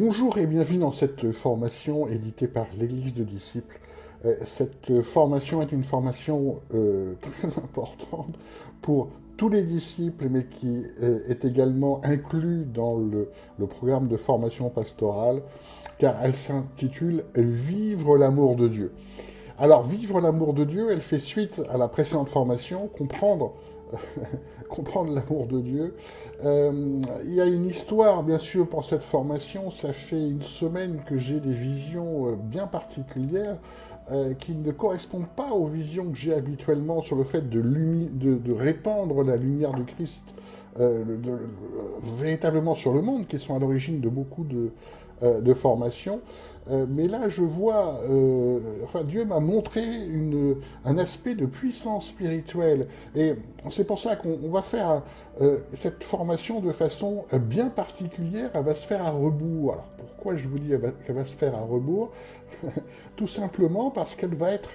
Bonjour et bienvenue dans cette formation éditée par l'Église de disciples. Cette formation est une formation très importante pour tous les disciples, mais qui est également inclus dans le programme de formation pastorale, car elle s'intitule Vivre l'amour de Dieu. Alors, vivre l'amour de Dieu, elle fait suite à la précédente formation, comprendre l'amour de Dieu. Il y a une histoire, bien sûr, pour cette formation. Ça fait une semaine que j'ai des visions bien particulières qui ne correspondent pas aux visions que j'ai habituellement sur le fait de répandre la lumière de Christ véritablement sur le monde, qui sont à l'origine de beaucoup de formations. Mais là, je vois, Dieu m'a montré un aspect de puissance spirituelle. Et c'est pour ça qu'on va faire cette formation de façon bien particulière. Elle va se faire à rebours. Alors, pourquoi je vous dis qu'elle va se faire à rebours? Tout simplement parce qu'elle va être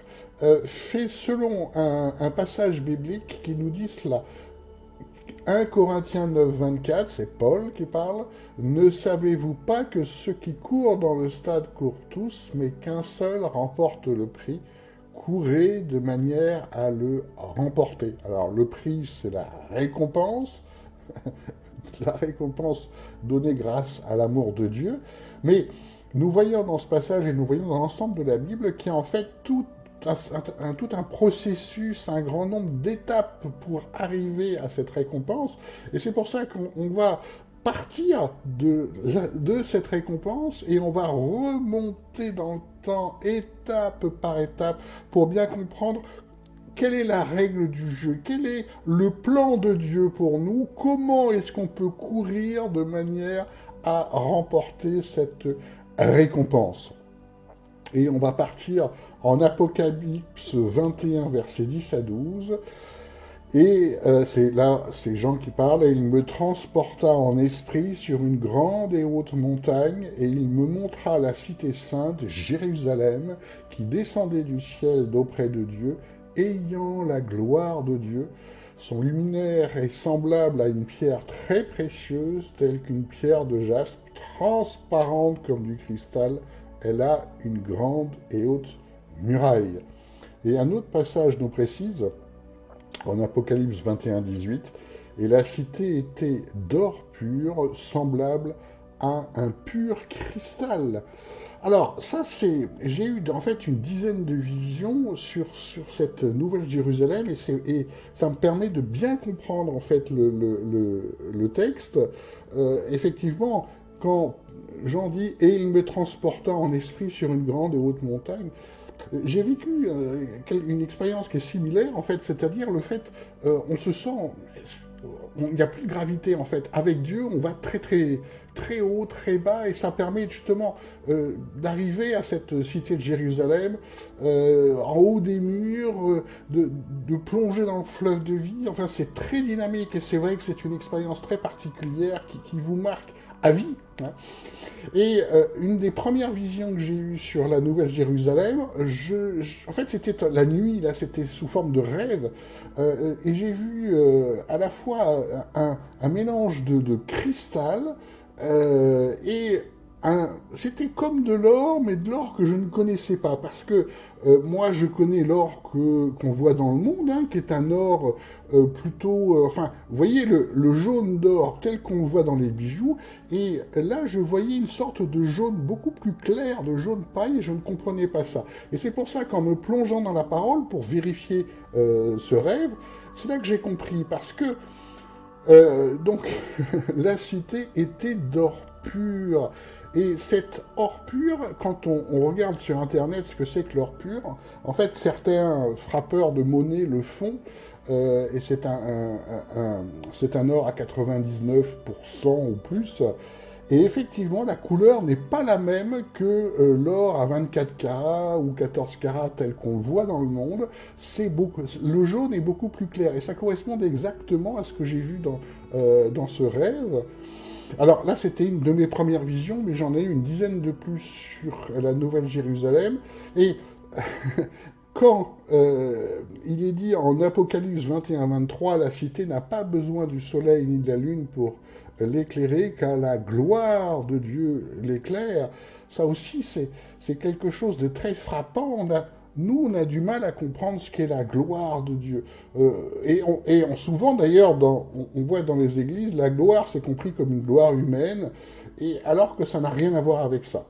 faite selon un passage biblique qui nous dit cela. 1 Corinthiens 9, 24, c'est Paul qui parle. Ne savez-vous pas que ceux qui courent dans le stade courent tous, mais qu'un seul remporte le prix? Courez de manière à le remporter. Alors le prix, c'est la récompense donnée grâce à l'amour de Dieu. Mais nous voyons dans ce passage et nous voyons dans l'ensemble de la Bible qu'il y a en fait tout un processus, un grand nombre d'étapes pour arriver à cette récompense. Et c'est pour ça qu'on va partir de cette récompense et on va remonter dans le temps, étape par étape, pour bien comprendre quelle est la règle du jeu, quel est le plan de Dieu pour nous, comment est-ce qu'on peut courir de manière à remporter cette récompense. Et on va partir en Apocalypse 21, versets 10 à 12. Et c'est Jean qui parle, et il me transporta en esprit sur une grande et haute montagne, et il me montra la cité sainte, Jérusalem, qui descendait du ciel d'auprès de Dieu, ayant la gloire de Dieu. Son luminaire est semblable à une pierre très précieuse, telle qu'une pierre de jaspe, transparente comme du cristal. Elle a une grande et haute muraille. Et un autre passage nous précise, en Apocalypse 21, 18, et la cité était d'or pur, semblable à un pur cristal. Alors, ça, j'ai eu en fait une dizaine de visions sur cette nouvelle Jérusalem, et ça me permet de bien comprendre en fait le texte. Effectivement, quand Jean dit « Et il me transporta en esprit sur une grande et haute montagne », j'ai vécu une expérience qui est similaire, en fait, c'est-à-dire le fait, on se sent, il n'y a plus de gravité, en fait. Avec Dieu, on va très, très, très haut, très bas, et ça permet justement d'arriver à cette cité de Jérusalem, en haut des murs, de plonger dans le fleuve de vie. Enfin, c'est très dynamique, et c'est vrai que c'est une expérience très particulière qui vous marque à vie. Hein. Et une des premières visions que j'ai eues sur la Nouvelle Jérusalem, en fait c'était la nuit, là c'était sous forme de rêve, et j'ai vu à la fois un mélange de cristal et c'était comme de l'or, mais de l'or que je ne connaissais pas, parce que moi je connais l'or qu'on voit dans le monde, hein, qui est un or plutôt... enfin, vous voyez le jaune d'or tel qu'on le voit dans les bijoux, et là je voyais une sorte de jaune beaucoup plus clair, de jaune paille, et je ne comprenais pas ça. Et c'est pour ça qu'en me plongeant dans la parole, pour vérifier ce rêve, c'est là que j'ai compris, parce que donc la cité était d'or pur. Et cet or pur, quand on regarde sur Internet ce que c'est que l'or pur, en fait, certains frappeurs de monnaie le font, et c'est un or à 99% ou plus. Et effectivement, la couleur n'est pas la même que l'or à 24 carats ou 14 carats tel qu'on le voit dans le monde. Le jaune est beaucoup plus clair, et ça correspond exactement à ce que j'ai vu dans ce rêve. Alors là, c'était une de mes premières visions, mais j'en ai eu une dizaine de plus sur la Nouvelle Jérusalem. Et quand il est dit en Apocalypse 21-23, la cité n'a pas besoin du soleil ni de la lune pour l'éclairer, qu'à la gloire de Dieu l'éclaire. Ça aussi, c'est quelque chose de très frappant. Nous, on a du mal à comprendre ce qu'est la gloire de Dieu. Souvent, d'ailleurs, on voit dans les églises, la gloire, c'est compris comme une gloire humaine, et alors que ça n'a rien à voir avec ça.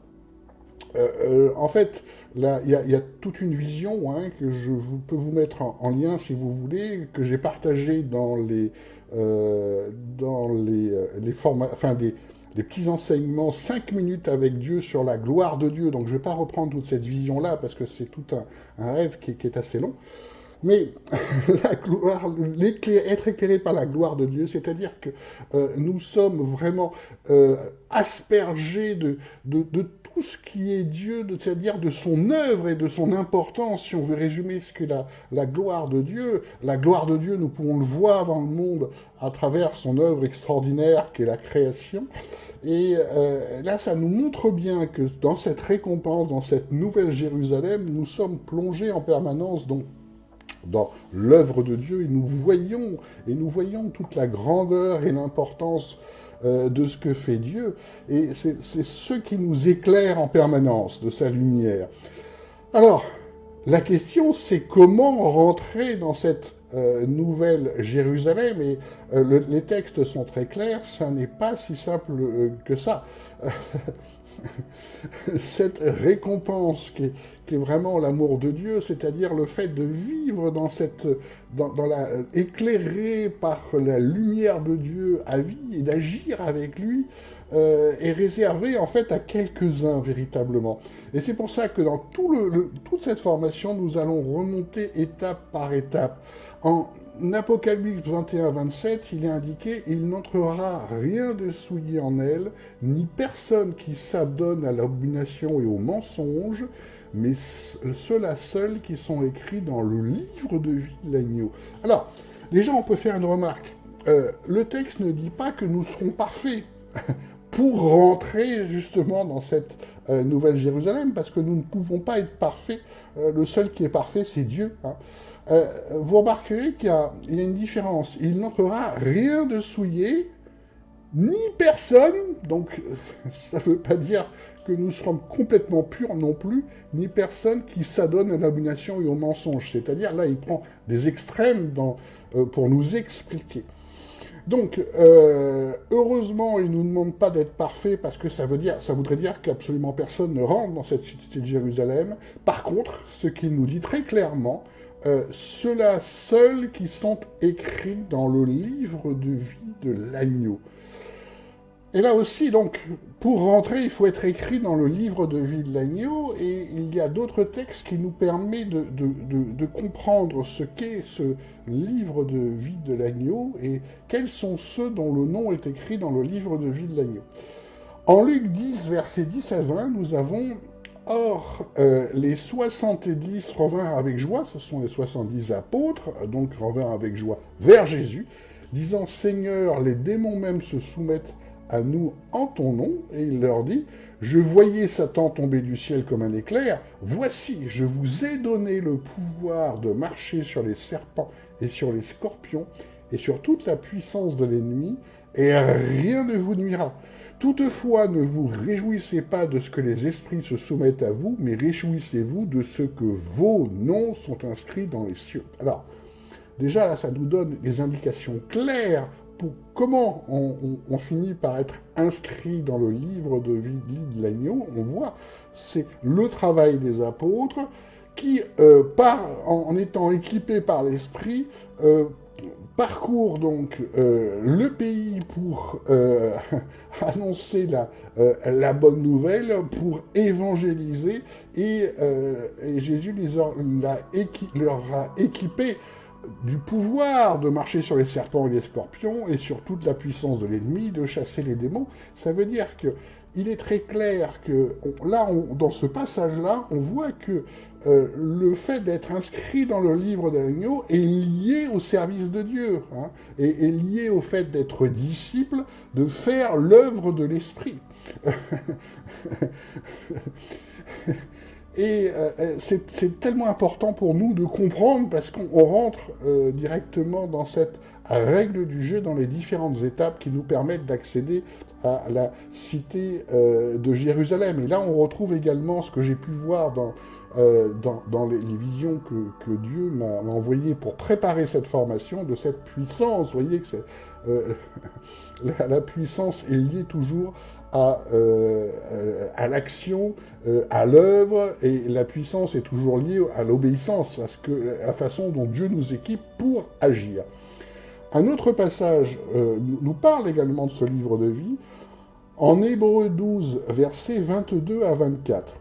En fait, là, il y a toute une vision que peux vous mettre en lien, si vous voulez, que j'ai partagée dans les les petits enseignements, 5 minutes avec Dieu sur la gloire de Dieu. Donc je ne vais pas reprendre toute cette vision-là, parce que c'est tout un rêve qui est assez long. Mais la gloire, être éclairé par la gloire de Dieu, c'est-à-dire que nous sommes vraiment aspergés de tout ce qui est Dieu, c'est-à-dire de son œuvre et de son importance, si on veut résumer ce qu'est la gloire de Dieu. La gloire de Dieu, nous pouvons le voir dans le monde à travers son œuvre extraordinaire qu'est la création. Et là, ça nous montre bien que dans cette récompense, dans cette nouvelle Jérusalem, nous sommes plongés en permanence dans l'œuvre de Dieu, et nous voyons toute la grandeur et l'importance de ce que fait Dieu, et c'est ce qui nous éclaire en permanence de sa lumière. Alors, la question, c'est comment rentrer dans cette nouvelle Jérusalem, et les textes sont très clairs, ça n'est pas si simple que ça. Cette récompense qui est vraiment l'amour de Dieu, c'est-à-dire le fait de vivre éclairé par la lumière de Dieu à vie et d'agir avec lui, est réservé en fait à quelques-uns véritablement. Et c'est pour ça que dans toute cette formation, nous allons remonter étape par étape. En Apocalypse 21-27, il est indiqué « Il n'entrera rien de souillé en elle, ni personne qui s'adonne à l'abomination et au mensonge, mais ceux-là seuls qui sont écrits dans le livre de vie de l'agneau. » Alors, déjà, on peut faire une remarque. Le texte ne dit pas que nous serons parfaits pour rentrer justement dans cette nouvelle Jérusalem, parce que nous ne pouvons pas être parfaits. Le seul qui est parfait, c'est Dieu. Vous remarquerez qu'il y a une différence. Il n'entrera rien de souillé, ni personne, donc ça ne veut pas dire que nous serons complètement purs non plus, ni personne qui s'adonne à l'abomination et au mensonge. C'est-à-dire, là, il prend des extrêmes pour nous expliquer. Donc, heureusement, il ne nous demande pas d'être parfait, parce que ça voudrait dire qu'absolument personne ne rentre dans cette cité de Jérusalem. Par contre, ce qu'il nous dit très clairement, ceux-là seuls qui sont écrits dans le livre de vie de l'agneau. Et là aussi, donc, pour rentrer, il faut être écrit dans le livre de vie de l'agneau, et il y a d'autres textes qui nous permettent de comprendre ce qu'est ce livre de vie de l'agneau, et quels sont ceux dont le nom est écrit dans le livre de vie de l'agneau. En Luc 10, versets 10 à 20, nous avons « Or, les 70 revinrent avec joie, ce sont les 70 apôtres, donc revinrent avec joie vers Jésus, disant « Seigneur, les démons même se soumettent à nous en ton nom, et il leur dit, je voyais Satan tomber du ciel comme un éclair, voici, je vous ai donné le pouvoir de marcher sur les serpents et sur les scorpions, et sur toute la puissance de l'ennemi, et rien ne vous nuira. Toutefois, ne vous réjouissez pas de ce que les esprits se soumettent à vous, mais réjouissez-vous de ce que vos noms sont inscrits dans les cieux. Alors, déjà, là, ça nous donne des indications claires pour comment on finit par être inscrit dans le livre de vie de l'agneau. On voit, c'est le travail des apôtres qui, en étant équipés par l'Esprit, parcourent donc le pays pour annoncer la bonne nouvelle, pour évangéliser, et Jésus leur a équipé du pouvoir de marcher sur les serpents et les scorpions, et sur toute la puissance de l'ennemi, de chasser les démons. Ça veut dire qu'il est très clair que, dans ce passage-là, on voit que le fait d'être inscrit dans le livre de l'agneau est lié au service de Dieu, et est lié au fait d'être disciple, de faire l'œuvre de l'Esprit. Et c'est tellement important pour nous de comprendre parce qu'on rentre directement dans cette règle du jeu, dans les différentes étapes qui nous permettent d'accéder à la cité de Jérusalem. Et là, on retrouve également ce que j'ai pu voir dans les visions que Dieu m'a envoyées pour préparer cette formation, de cette puissance. Vous voyez que la puissance est liée toujours à l'action, à l'œuvre, et la puissance est toujours liée à l'obéissance, à la façon dont Dieu nous équipe pour agir. Un autre passage nous parle également de ce livre de vie, en Hébreux 12, versets 22 à 24.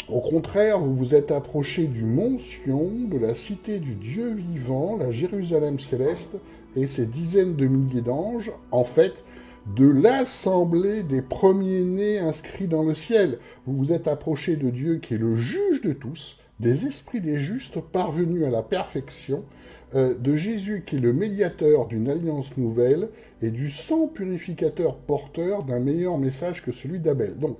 Au contraire, vous vous êtes approchés du mont Sion, de la cité du Dieu vivant, la Jérusalem céleste, et ses dizaines de milliers d'anges, en fait, de l'assemblée des premiers-nés inscrits dans le ciel. Vous vous êtes approchés de Dieu qui est le juge de tous, des esprits des justes parvenus à la perfection, de Jésus qui est le médiateur d'une alliance nouvelle et du sang purificateur porteur d'un meilleur message que celui d'Abel. Donc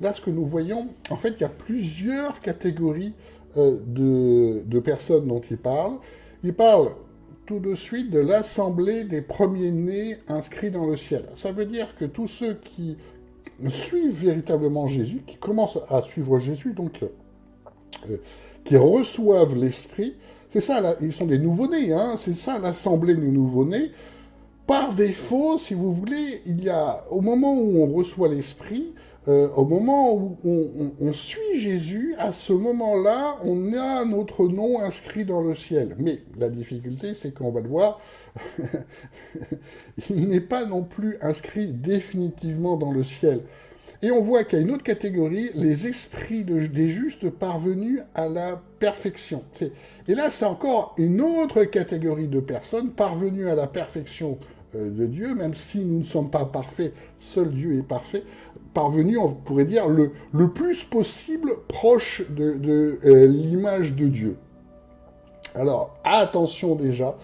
là, ce que nous voyons, en fait, il y a plusieurs catégories de personnes dont il parle. Il parle tout de suite de l'assemblée des premiers-nés inscrits dans le ciel. Ça veut dire que tous ceux qui suivent véritablement Jésus, qui commencent à suivre Jésus, donc qui reçoivent l'Esprit, c'est ça, là, ils sont des nouveau-nés, hein, c'est ça l'assemblée des nouveau-nés. Par défaut, si vous voulez, il y a, au moment où on reçoit l'Esprit, au moment où on suit Jésus, à ce moment-là, on a notre nom inscrit dans le ciel. Mais la difficulté, c'est qu'on va le voir, il n'est pas non plus inscrit définitivement dans le ciel. Et on voit qu'il y a une autre catégorie, les esprits des justes parvenus à la perfection. Et là, c'est encore une autre catégorie de personnes parvenues à la perfection de Dieu, même si nous ne sommes pas parfaits, seul Dieu est parfait, parvenus, on pourrait dire, le plus possible proche de l'image de Dieu. Alors, attention déjà,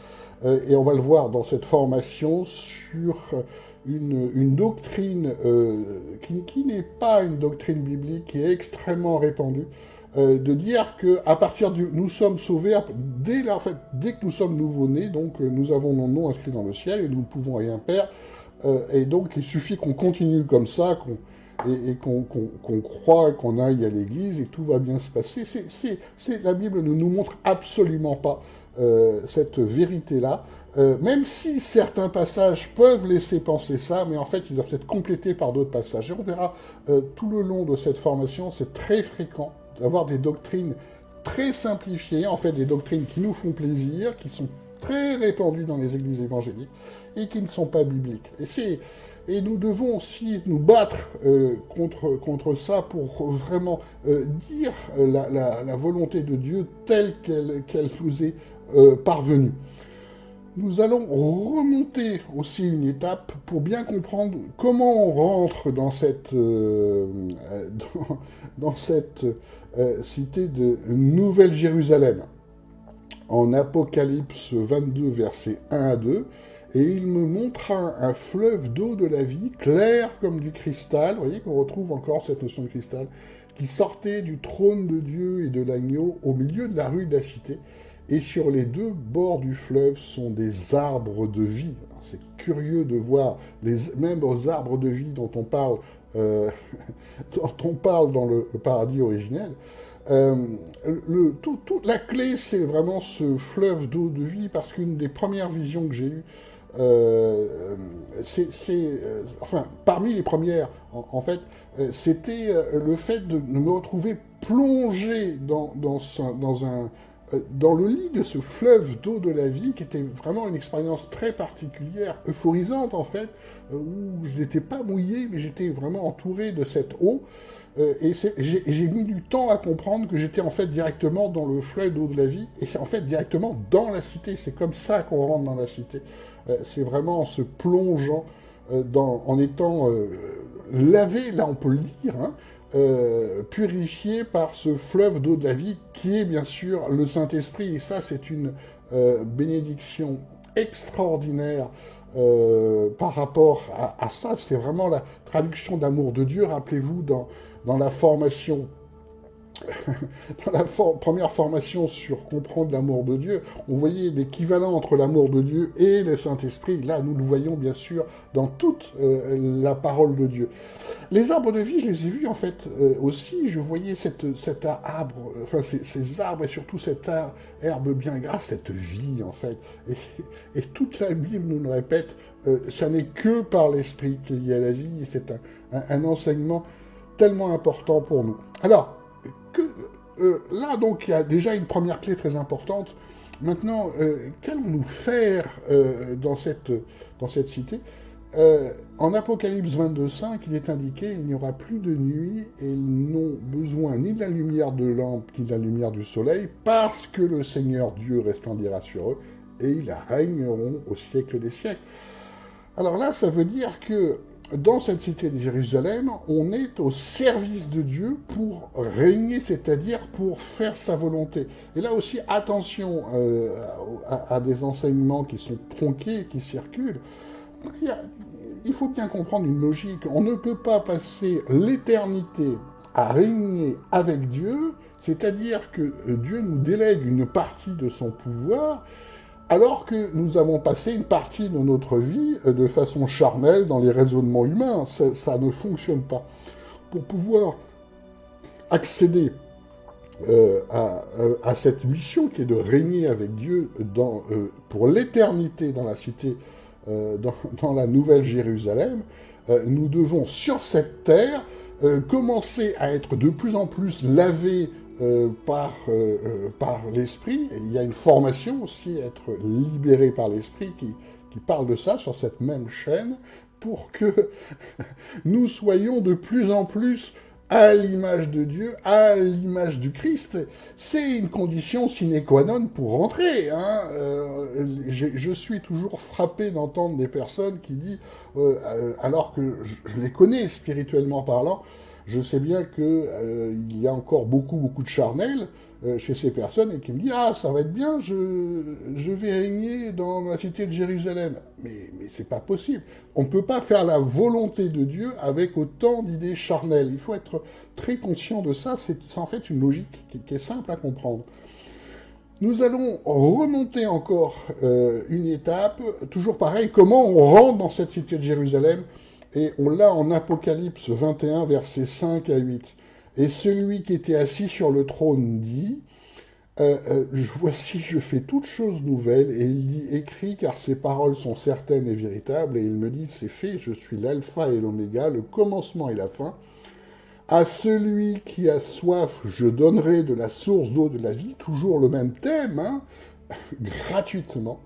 et on va le voir dans cette formation, sur une doctrine qui n'est pas une doctrine biblique, qui est extrêmement répandue, de dire qu'à partir du... Nous sommes sauvés, dès que nous sommes nouveau-nés, donc nous avons nos noms inscrits dans le ciel, et nous ne pouvons rien faire, et donc il suffit qu'on continue comme ça, qu'on croit, qu'on aille à l'église, et tout va bien se passer. La Bible ne nous montre absolument pas cette vérité-là, même si certains passages peuvent laisser penser ça, mais en fait, ils doivent être complétés par d'autres passages. Et on verra tout le long de cette formation, c'est très fréquent d'avoir des doctrines très simplifiées, en fait, des doctrines qui nous font plaisir, qui sont très répandues dans les églises évangéliques, et qui ne sont pas bibliques. Et nous devons aussi nous battre contre ça pour vraiment dire la volonté de Dieu telle qu'elle nous est parvenue. Nous allons remonter aussi une étape pour bien comprendre comment on rentre dans cette cité de Nouvelle-Jérusalem. En Apocalypse 22, versets 1 à 2, « Et il me montra un fleuve d'eau de la vie, clair comme du cristal », vous voyez qu'on retrouve encore cette notion de cristal, qui sortait du trône de Dieu et de l'agneau au milieu de la rue de la cité, et sur les deux bords du fleuve sont des arbres de vie. C'est curieux de voir les mêmes arbres de vie dont on parle, dans le paradis originel. La clé, c'est vraiment ce fleuve d'eau de vie, parce qu'une des premières visions que j'ai eues, parmi les premières, en fait, c'était le fait de me retrouver plongé dans le lit de ce fleuve d'eau de la vie, qui était vraiment une expérience très particulière, euphorisante en fait, où je n'étais pas mouillé, mais j'étais vraiment entouré de cette eau. Et j'ai mis du temps à comprendre que j'étais en fait directement dans le fleuve d'eau de la vie, et en fait directement dans la cité. C'est comme ça qu'on rentre dans la cité. C'est vraiment en se plongeant, en étant lavé, là on peut le dire, hein, purifié par ce fleuve d'eau de la vie qui est bien sûr le Saint-Esprit. Et ça, c'est une bénédiction extraordinaire par rapport à ça. C'est vraiment la traduction d'amour de Dieu. Rappelez-vous, dans la formation dans la première formation sur comprendre l'amour de Dieu, on voyait l'équivalent entre l'amour de Dieu et le Saint-Esprit. Là, nous le voyons bien sûr dans toute la parole de Dieu. Les arbres de vie, je les ai vus en fait aussi. Je voyais cet arbre, enfin ces arbres et surtout cette herbe bien grasse, cette vie en fait. Et toute la Bible nous le répète, ça n'est que par l'Esprit qu'il y a la vie. C'est un enseignement tellement important pour nous. Alors, là, donc, il y a déjà une première clé très importante. Maintenant, qu'allons-nous faire dans cette cité? En Apocalypse 22.5, il est indiqué, il n'y aura plus de nuit, et ils n'ont besoin ni de la lumière de lampe, ni de la lumière du soleil, parce que le Seigneur Dieu resplendira sur eux, et ils régneront au siècle des siècles. Alors là, ça veut dire que dans cette cité de Jérusalem, on est au service de Dieu pour régner, c'est-à-dire pour faire sa volonté. Et là aussi, attention à des enseignements qui sont tronqués, qui circulent. Il faut bien comprendre une logique. On ne peut pas passer l'éternité à régner avec Dieu, c'est-à-dire que Dieu nous délègue une partie de son pouvoir, alors que nous avons passé une partie de notre vie de façon charnelle dans les raisonnements humains. Ça ne fonctionne pas. Pour pouvoir accéder à cette mission qui est de régner avec Dieu pour l'éternité dans la cité, dans la Nouvelle Jérusalem, nous devons sur cette terre commencer à être de plus en plus lavés par l'Esprit. Et il y a une formation aussi, être libéré par l'Esprit, qui parle de ça sur cette même chaîne, pour que nous soyons de plus en plus à l'image de Dieu, à l'image du Christ. C'est une condition sine qua non pour rentrer. Je suis toujours frappé d'entendre des personnes qui disent, alors que je les connais spirituellement parlant, je sais bien qu'il y a encore beaucoup de charnel chez ces personnes et qui me disent « Ah, ça va être bien, je vais régner dans la cité de Jérusalem. » Mais c'est pas possible. On ne peut pas faire la volonté de Dieu avec autant d'idées charnelles. Il faut être très conscient de ça. C'est en fait une logique qui est simple à comprendre. Nous allons remonter encore une étape. Toujours pareil, comment on rentre dans cette cité de Jérusalem? Et on l'a en Apocalypse 21, versets 5 à 8. Et celui qui était assis sur le trône dit, voici, je fais toutes choses nouvelles. Et il dit, écrit, car ces paroles sont certaines et véritables. Et il me dit, c'est fait, je suis l'alpha et l'oméga, le commencement et la fin. À celui qui a soif, je donnerai de la source d'eau de la vie. Toujours le même thème, gratuitement.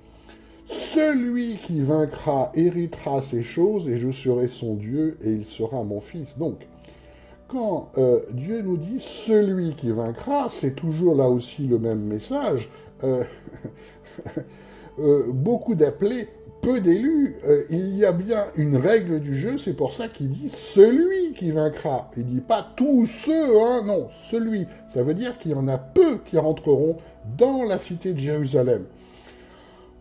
Celui qui vaincra héritera ces choses, et je serai son Dieu, et il sera mon fils. Donc, quand Dieu nous dit « celui qui vaincra », c'est toujours là aussi le même message. Beaucoup d'appelés, peu d'élus. Il y a bien une règle du jeu, c'est pour ça qu'il dit « celui qui vaincra ». Il ne dit pas « tous ceux », non, « celui ». Ça veut dire qu'il y en a peu qui rentreront dans la cité de Jérusalem.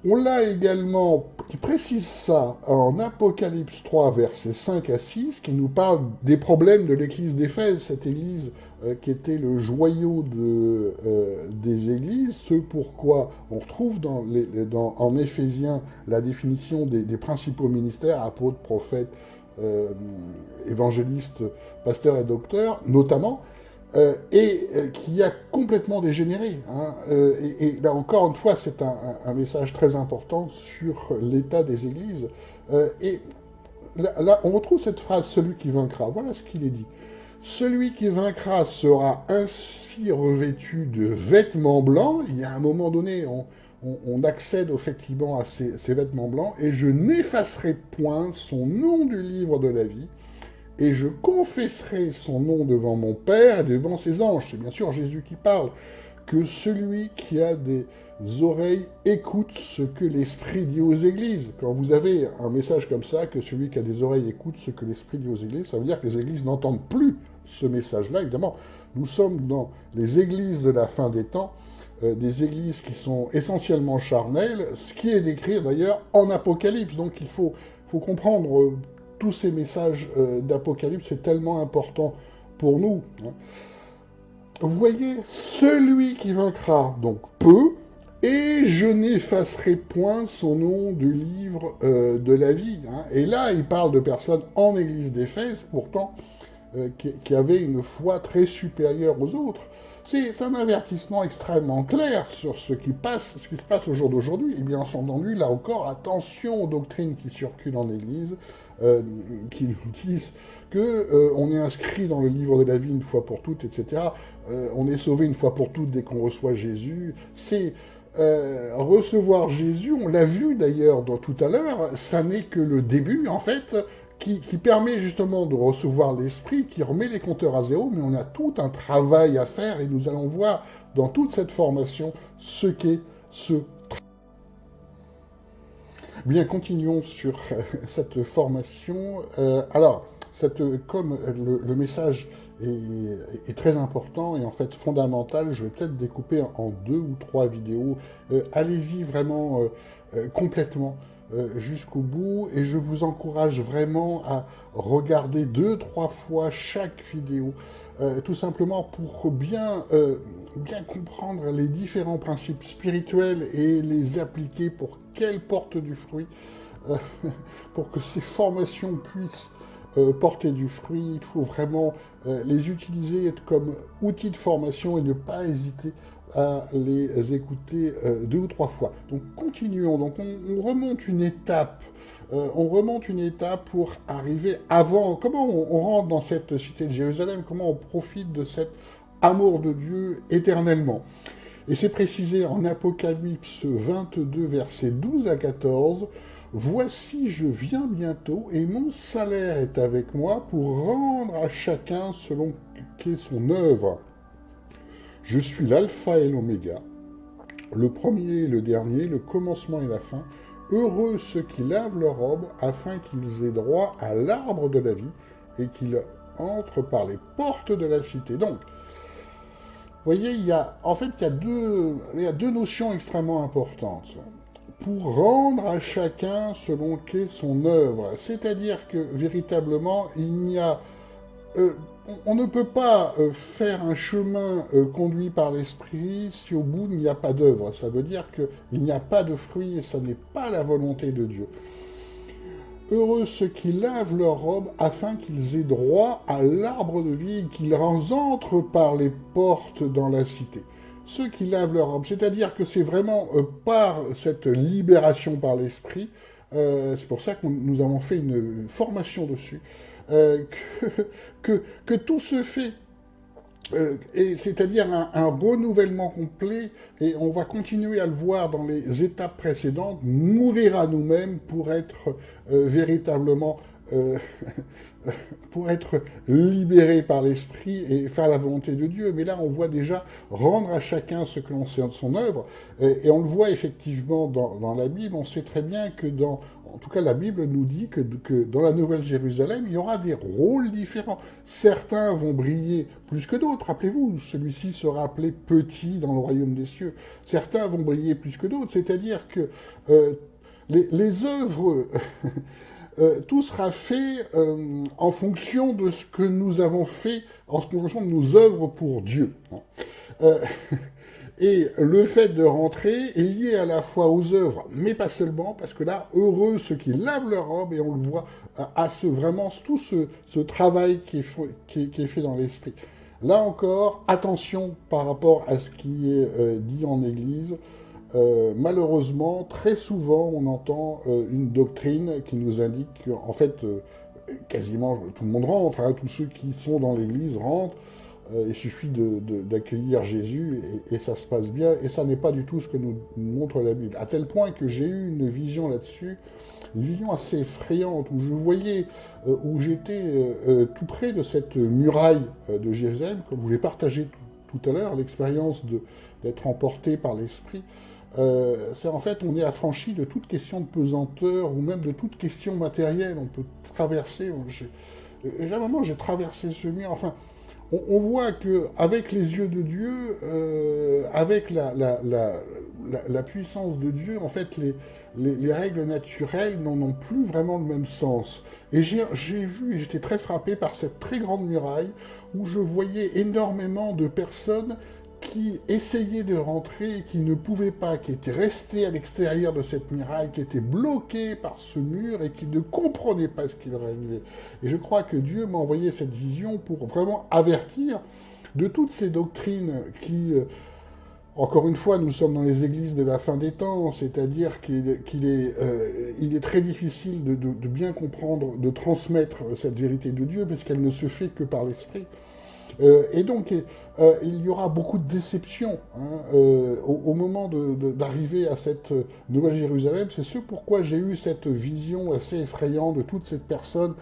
On l'a également, qui précise ça, en Apocalypse 3, versets 5 à 6, qui nous parle des problèmes de l'église d'Éphèse, cette église qui était le joyau des églises, ce pourquoi on retrouve en Éphésiens la définition des principaux ministères, apôtres, prophètes, évangélistes, pasteurs et docteurs, notamment, qui a complètement dégénéré. Et là, encore une fois, c'est un message très important sur l'état des églises. Et là, on retrouve cette phrase « celui qui vaincra ». Voilà ce qu'il est dit. « Celui qui vaincra sera ainsi revêtu de vêtements blancs ». Il y a un moment donné, on accède effectivement à ces vêtements blancs. « Et je n'effacerai point son nom du livre de la vie. Et je confesserai son nom devant mon Père et devant ses anges. » C'est bien sûr Jésus qui parle. « Que celui qui a des oreilles écoute ce que l'Esprit dit aux églises. » Quand vous avez un message comme ça, que celui qui a des oreilles écoute ce que l'Esprit dit aux églises, ça veut dire que les églises n'entendent plus ce message-là. Évidemment, nous sommes dans les églises de la fin des temps, des églises qui sont essentiellement charnelles, ce qui est décrit d'ailleurs en Apocalypse. Donc il faut comprendre tous ces messages d'Apocalypse, c'est tellement important pour nous. vous voyez, celui qui vaincra donc peut, et je n'effacerai point son nom du livre de la vie. Hein. Et là, il parle de personnes en église d'Éphèse, pourtant, qui avaient une foi très supérieure aux autres. C'est un avertissement extrêmement clair sur ce qui se passe au jour d'aujourd'hui. Et bien entendu, là encore, attention aux doctrines qui circulent en Église, qui nous disent que on est inscrit dans le livre de la vie une fois pour toutes, etc. On est sauvé une fois pour toutes dès qu'on reçoit Jésus. C'est recevoir Jésus, on l'a vu d'ailleurs tout à l'heure, ça n'est que le début, en fait, qui permet justement de recevoir l'esprit, qui remet les compteurs à zéro, mais on a tout un travail à faire, et nous allons voir dans toute cette formation ce qu'est ce travail. Bien, continuons sur cette formation. Alors, comme le message est très important et en fait fondamental, je vais peut-être découper en 2 ou 3 vidéos. Allez-y vraiment complètement jusqu'au bout, et je vous encourage vraiment à regarder 2-3 fois chaque vidéo, tout simplement pour bien comprendre les différents principes spirituels et les appliquer pour qu'elles portent du fruit, pour que ces formations puissent porter du fruit. Il faut vraiment les utiliser comme outils de formation et ne pas hésiter à les écouter 2 ou 3 fois. Donc continuons, donc on remonte une étape, pour arriver avant, comment on rentre dans cette cité de Jérusalem, comment on profite de cet amour de Dieu éternellement. Et c'est précisé en Apocalypse 22, versets 12 à 14, « Voici, je viens bientôt, et mon salaire est avec moi pour rendre à chacun selon qu'est son œuvre. Je suis l'alpha et l'oméga, le premier et le dernier, le commencement et la fin. Heureux ceux qui lavent leurs robes, afin qu'ils aient droit à l'arbre de la vie, et qu'ils entrent par les portes de la cité. » Donc, vous voyez, il y a deux notions extrêmement importantes. Pour rendre à chacun selon qu'est son œuvre. C'est-à-dire que, véritablement, on ne peut pas faire un chemin conduit par l'esprit si au bout il n'y a pas d'œuvre. Ça veut dire qu'il n'y a pas de fruit et ça n'est pas la volonté de Dieu. Heureux ceux qui lavent leurs robes afin qu'ils aient droit à l'arbre de vie et qu'ils entrent par les portes dans la cité. Ceux qui lavent leurs robes, c'est-à-dire que c'est vraiment par cette libération par l'esprit, c'est pour ça que nous avons fait une formation dessus, que tout se fait, c'est-à-dire un renouvellement complet, et on va continuer à le voir dans les étapes précédentes, mourir à nous-mêmes pour être véritablement pour être libéré par l'esprit et faire la volonté de Dieu. Mais là, on voit déjà rendre à chacun ce que l'on sait de son œuvre, et on le voit effectivement dans la Bible. On sait très bien que en tout cas, la Bible nous dit que dans la Nouvelle Jérusalem, il y aura des rôles différents. Certains vont briller plus que d'autres. Rappelez-vous, celui-ci sera appelé petit dans le royaume des cieux. Certains vont briller plus que d'autres. C'est-à-dire que les œuvres... tout sera fait en fonction de ce que nous avons fait, en fonction de nos œuvres pour Dieu. Et le fait de rentrer est lié à la fois aux œuvres, mais pas seulement, parce que là, heureux ceux qui lavent leur robe, et on le voit, vraiment tout ce travail qui est fait dans l'esprit. Là encore, attention par rapport à ce qui est dit en Église. Malheureusement, très souvent, on entend une doctrine qui nous indique qu'en fait, quasiment tout le monde rentre, hein, tous ceux qui sont dans l'Église rentrent, il suffit d'accueillir Jésus et ça se passe bien, et ça n'est pas du tout ce que nous montre la Bible. À tel point que j'ai eu une vision là-dessus, une vision assez effrayante, où je voyais, où j'étais tout près de cette muraille de Jérusalem, comme je vous l'ai partagé tout à l'heure, l'expérience d'être emporté par l'Esprit. En fait, on est affranchi de toute question de pesanteur ou même de toute question matérielle. On peut traverser. À un moment, j'ai traversé ce mur. Enfin, on voit que avec les yeux de Dieu, avec la puissance de Dieu, en fait, les règles naturelles n'en ont plus vraiment le même sens. Et j'ai vu, et j'étais très frappé par cette très grande muraille, où je voyais énormément de personnes qui essayaient de rentrer et qui ne pouvaient pas, qui étaient restés à l'extérieur de cette muraille, qui étaient bloqués par ce mur et qui ne comprenaient pas ce qui leur arrivait. Et je crois que Dieu m'a envoyé cette vision pour vraiment avertir de toutes ces doctrines qui, encore une fois, nous sommes dans les églises de la fin des temps, c'est-à-dire il est très difficile de bien comprendre, de transmettre cette vérité de Dieu, parce qu'elle ne se fait que par l'Esprit. Et donc, il y aura beaucoup de déceptions au moment d'arriver à cette Nouvelle Jérusalem. C'est ce pourquoi j'ai eu cette vision assez effrayante de toutes ces personnes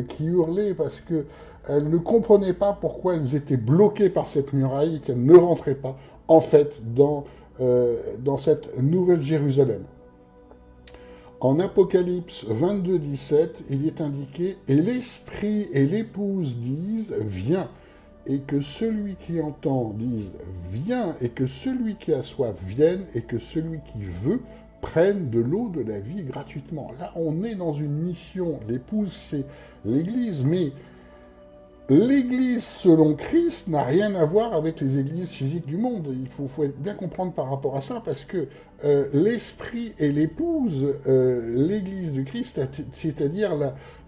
qui hurlaient parce qu'elles ne comprenaient pas pourquoi elles étaient bloquées par cette muraille et qu'elles ne rentraient pas, en fait, dans cette Nouvelle Jérusalem. En Apocalypse 22, 17, il est indiqué « Et l'Esprit et l'Épouse disent « Viens ». Et que celui qui entend dise « Viens », et que celui qui a soif vienne, et que celui qui veut prenne de l'eau de la vie gratuitement. Là, on est dans une mission. L'épouse, c'est l'Église, mais l'Église selon Christ n'a rien à voir avec les églises physiques du monde. Il faut bien comprendre par rapport à ça, parce que l'Esprit et l'Épouse, l'Église de Christ, c'est-à-dire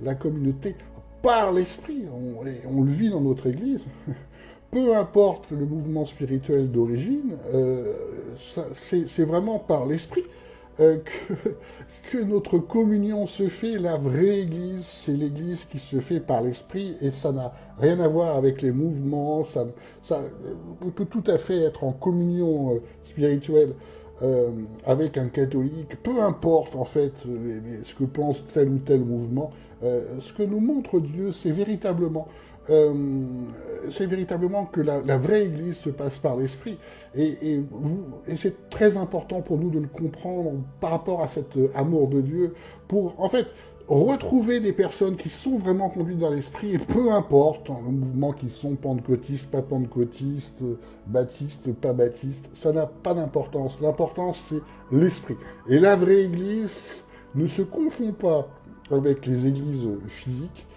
la communauté par l'Esprit, on le vit dans notre Église, peu importe le mouvement spirituel d'origine, c'est vraiment par l'Esprit que notre communion se fait. La vraie Église, c'est l'Église qui se fait par l'Esprit, et ça n'a rien à voir avec les mouvements. On peut tout à fait être en communion spirituelle avec un catholique, peu importe en fait ce que pense tel ou tel mouvement. Ce que nous montre Dieu, c'est véritablement que la vraie Église se passe par l'Esprit. Et c'est très important pour nous de le comprendre par rapport à cet amour de Dieu, pour en fait retrouver des personnes qui sont vraiment conduites dans l'Esprit, et peu importe le mouvement qu'ils sont, pentecôtistes, pas pentecôtistes, baptistes, pas baptistes, ça n'a pas d'importance. L'importance, c'est l'Esprit. Et la vraie Église ne se confond pas avec les églises physiques,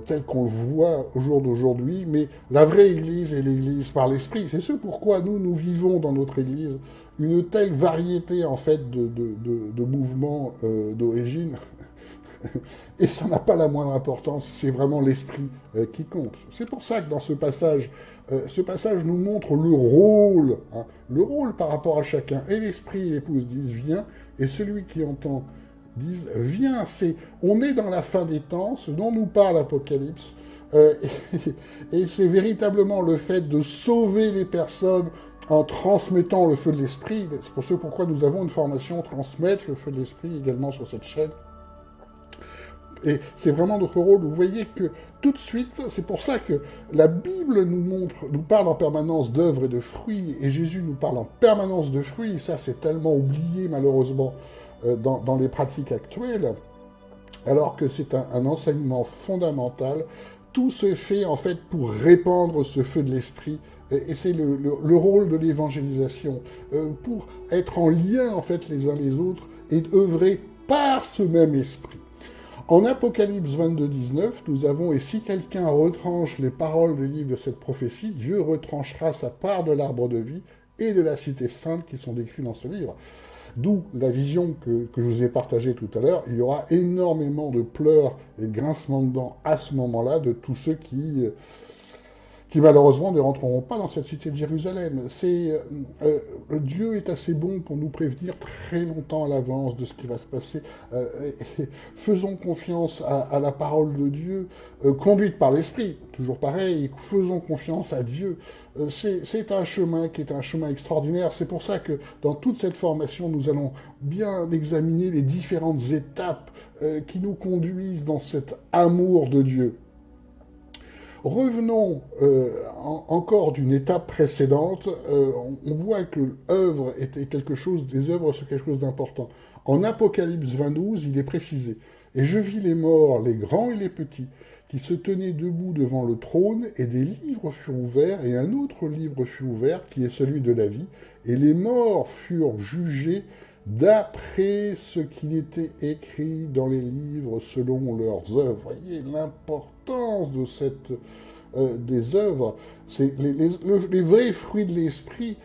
telles qu'on le voit au jour d'aujourd'hui, mais la vraie Église est l'Église par l'Esprit. C'est ce pourquoi nous vivons dans notre Église une telle variété, en fait, de mouvements d'origine, et ça n'a pas la moindre importance, c'est vraiment l'Esprit qui compte. C'est pour ça que dans ce passage nous montre le rôle par rapport à chacun. Et l'Esprit et l'Épouse disent « Viens », et celui qui entend disent « Viens ». On est dans la fin des temps, ce dont nous parle l'Apocalypse, et c'est véritablement le fait de sauver les personnes en transmettant le feu de l'Esprit. C'est pour ce pourquoi nous avons une formation transmettre le feu de l'Esprit également sur cette chaîne. Et c'est vraiment notre rôle. Vous voyez que tout de suite, c'est pour ça que la Bible nous parle en permanence d'œuvres et de fruits, et Jésus nous parle en permanence de fruits, et ça c'est tellement oublié malheureusement dans les pratiques actuelles, alors que c'est un enseignement fondamental. Tout se fait en fait pour répandre ce feu de l'Esprit, et c'est le rôle de l'évangélisation, pour être en lien en fait les uns les autres, et œuvrer par ce même Esprit. En Apocalypse 22, 19, nous avons « Et si quelqu'un retranche les paroles du livre de cette prophétie, Dieu retranchera sa part de l'arbre de vie et de la cité sainte qui sont décrits dans ce livre. » D'où la vision que je vous ai partagée tout à l'heure. Il y aura énormément de pleurs et de grincements de dents à ce moment-là de tous ceux qui malheureusement ne rentreront pas dans cette cité de Jérusalem. Dieu est assez bon pour nous prévenir très longtemps à l'avance de ce qui va se passer. Faisons confiance à la parole de Dieu, conduite par l'Esprit, toujours pareil, faisons confiance à Dieu. C'est un chemin qui est un chemin extraordinaire. C'est pour ça que dans toute cette formation, nous allons bien examiner les différentes étapes qui nous conduisent dans cet amour de Dieu. Revenons encore d'une étape précédente, on voit que l'œuvre était les œuvres sont quelque chose d'important. En Apocalypse 22, il est précisé « Et je vis les morts, les grands et les petits, qui se tenait debout devant le trône, et des livres furent ouverts, et un autre livre fut ouvert, qui est celui de la vie, et les morts furent jugés d'après ce qu'il était écrit dans les livres selon leurs œuvres. Voyez l'importance de des œuvres. C'est les vrais fruits de l'esprit.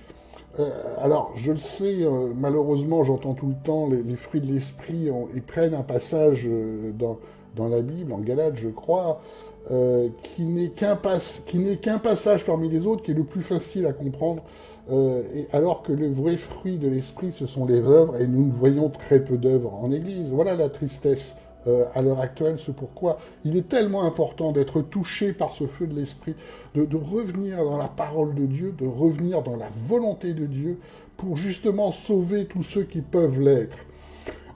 Alors, je le sais, malheureusement, j'entends tout le temps, les fruits de l'esprit, ils prennent un passage dans la Bible, en Galates, je crois, qui n'est qu'un passage parmi les autres, qui est le plus facile à comprendre, alors que le vrai fruit de l'esprit, ce sont les œuvres, et nous voyons très peu d'œuvres en Église. Voilà la tristesse à l'heure actuelle, c'est pourquoi il est tellement important d'être touché par ce feu de l'esprit, de revenir dans la parole de Dieu, de revenir dans la volonté de Dieu, pour justement sauver tous ceux qui peuvent l'être.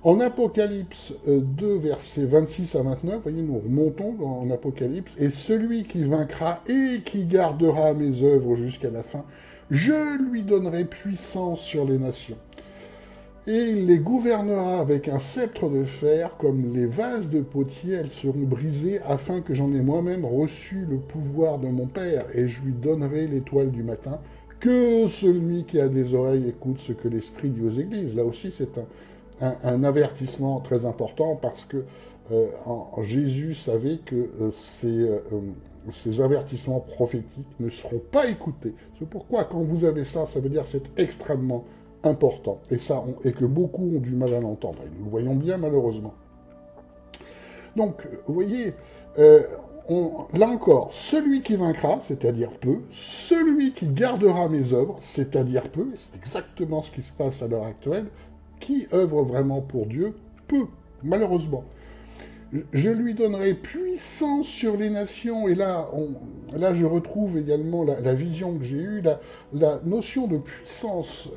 En Apocalypse 2, versets 26 à 29, voyez, nous remontons en Apocalypse, « Et celui qui vaincra et qui gardera mes œuvres jusqu'à la fin, je lui donnerai puissance sur les nations. Et il les gouvernera avec un sceptre de fer, comme les vases de potier, elles seront brisées, afin que j'en ai moi-même reçu le pouvoir de mon Père, et je lui donnerai l'étoile du matin, que celui qui a des oreilles écoute ce que l'Esprit dit aux églises. » Là aussi, c'est un avertissement très important, parce que Jésus savait que ces avertissements prophétiques ne seront pas écoutés. C'est pourquoi, quand vous avez ça, ça veut dire que c'est extrêmement important, et que beaucoup ont du mal à l'entendre, et nous le voyons bien malheureusement. Donc, vous voyez, là encore, celui qui vaincra, c'est-à-dire peu, celui qui gardera mes œuvres, c'est-à-dire peu, et c'est exactement ce qui se passe à l'heure actuelle, qui œuvre vraiment pour Dieu, peu, malheureusement. Je lui donnerai puissance sur les nations, et là je retrouve également la vision que j'ai eue, la notion de puissance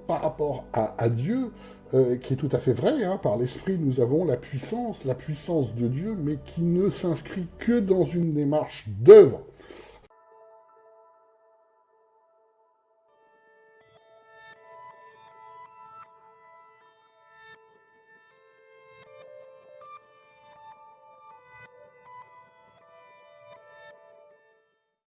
par rapport à Dieu, qui est tout à fait vraie, hein. Par l'Esprit nous avons la puissance de Dieu, mais qui ne s'inscrit que dans une démarche d'œuvre.